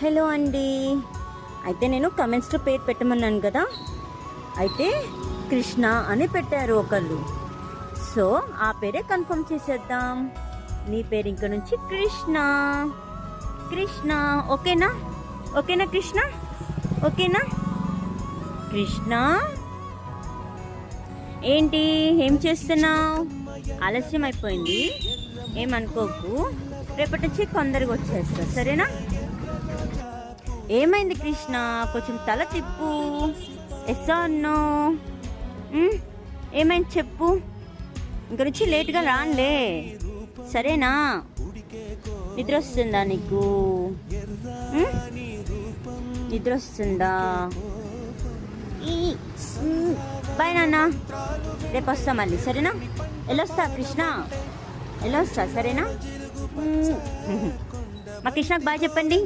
Hello అండి. అయితే నేను కమెంట్స్లో పేరు పెట్టమన్నాను కదా, అయితే కృష్ణ అని పెట్టారు ఒకళ్ళు. సో ఆ పేరే కన్ఫర్మ్ చేసేద్దాం. నీ పేరు ఇంక నుంచి కృష్ణ. కృష్ణ ఓకేనా? ఓకేనా కృష్ణ? ఓకేనా కృష్ణ? ఏంటి, ఏం చేస్తున్నావు? ఆలస్యం అయిపోయింది, ఏమనుకోకు. రేపటి నుంచి తొందరగా వచ్చేస్తా, సరేనా? ఏమైంది కృష్ణ? కొంచెం తల తిప్పు. Yes are no? ఏమైంది చెప్పు. ఇంక నుంచి లేట్గా రానులే, సరేనా? నిద్ర వస్తుందా నీకు? నిద్ర వస్తుందా? బాయ్ నాన్న, రేపు వస్తా మళ్ళీ, సరేనా? వెళ్ళొస్తా కృష్ణ, వెళ్ళొస్తా, సరేనా? మా కృష్ణకు బాయ్ చెప్పండి.